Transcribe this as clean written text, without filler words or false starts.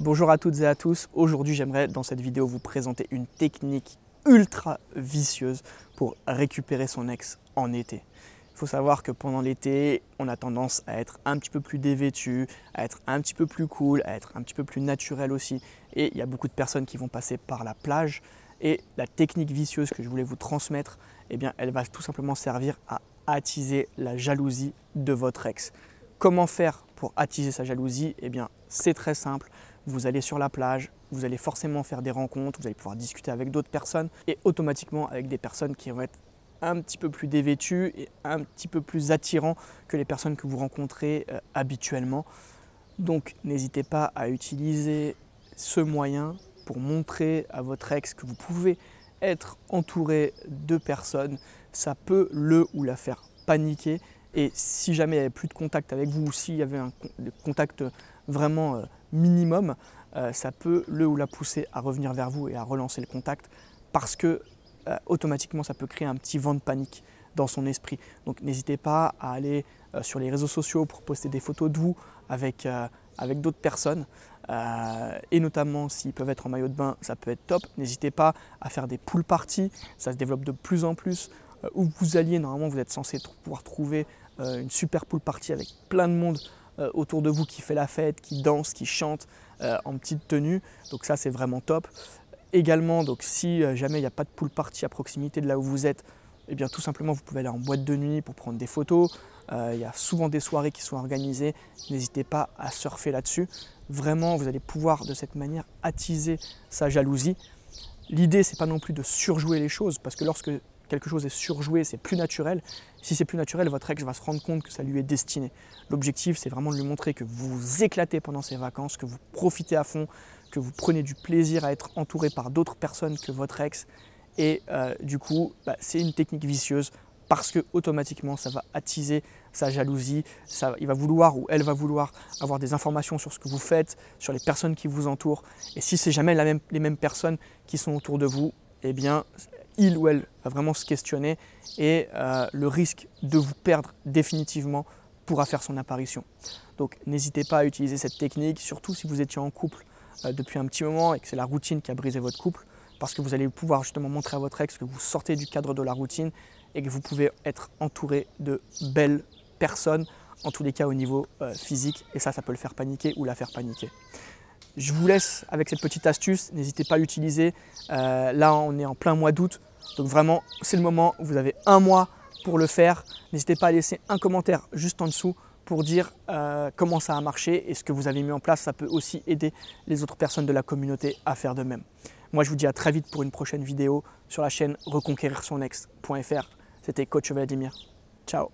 Bonjour à toutes et à tous, aujourd'hui j'aimerais dans cette vidéo vous présenter une technique ultra vicieuse pour récupérer son ex en été. Il faut savoir que pendant l'été, on a tendance à être un petit peu plus dévêtu, à être un petit peu plus cool, à être un petit peu plus naturel aussi. Et il y a beaucoup de personnes qui vont passer par la plage. Et la technique vicieuse que je voulais vous transmettre, eh bien, elle va tout simplement servir à attiser la jalousie de votre ex. Comment faire pour attiser sa jalousie? Eh bien, c'est très simple. Vous allez sur la plage, vous allez forcément faire des rencontres, vous allez pouvoir discuter avec d'autres personnes et automatiquement avec des personnes qui vont être un petit peu plus dévêtues et un petit peu plus attirants que les personnes que vous rencontrez habituellement. Donc n'hésitez pas à utiliser ce moyen pour montrer à votre ex que vous pouvez être entouré de personnes. Ça peut le ou la faire paniquer. Et si jamais il n'y avait plus de contact avec vous ou s'il y avait un contact vraiment minimum, ça peut le ou la pousser à revenir vers vous et à relancer le contact parce que automatiquement ça peut créer un petit vent de panique dans son esprit. Donc n'hésitez pas à aller sur les réseaux sociaux pour poster des photos de vous avec d'autres personnes et notamment s'ils peuvent être en maillot de bain, ça peut être top. N'hésitez pas à faire des pool parties, ça se développe de plus en plus. Où vous alliez, normalement vous êtes censé pouvoir trouver une super pool party avec plein de monde autour de vous qui fait la fête, qui danse, qui chante en petite tenue. Donc ça c'est vraiment top. Également, donc si jamais il n'y a pas de pool party à proximité de là où vous êtes, eh bien tout simplement vous pouvez aller en boîte de nuit pour prendre des photos. Il y a souvent des soirées qui sont organisées. N'hésitez pas à surfer là-dessus. Vraiment, vous allez pouvoir de cette manière attiser sa jalousie. L'idée, c'est pas non plus de surjouer les choses, parce que lorsque quelque chose est surjoué, c'est plus naturel. Si c'est plus naturel, votre ex va se rendre compte que ça lui est destiné. L'objectif, c'est vraiment de lui montrer que vous vous éclatez pendant ses vacances, que vous profitez à fond, que vous prenez du plaisir à être entouré par d'autres personnes que votre ex. Et du coup, c'est une technique vicieuse parce que automatiquement, ça va attiser sa jalousie. Il va vouloir ou elle va vouloir avoir des informations sur ce que vous faites, sur les personnes qui vous entourent. Et si c'est jamais les mêmes personnes qui sont autour de vous, eh bien, il ou elle va vraiment se questionner et le risque de vous perdre définitivement pourra faire son apparition. Donc n'hésitez pas à utiliser cette technique, surtout si vous étiez en couple depuis un petit moment et que c'est la routine qui a brisé votre couple, parce que vous allez pouvoir justement montrer à votre ex que vous sortez du cadre de la routine et que vous pouvez être entouré de belles personnes, en tous les cas au niveau physique, et ça peut le faire paniquer ou la faire paniquer. Je vous laisse avec cette petite astuce, n'hésitez pas à l'utiliser. Là, on est en plein mois d'août, donc vraiment, c'est le moment, vous avez un mois pour le faire. N'hésitez pas à laisser un commentaire juste en dessous pour dire comment ça a marché et ce que vous avez mis en place. Ça peut aussi aider les autres personnes de la communauté à faire de même. Moi, je vous dis à très vite pour une prochaine vidéo sur la chaîne reconquérirsonex.fr. C'était Coach Vladimir. Ciao.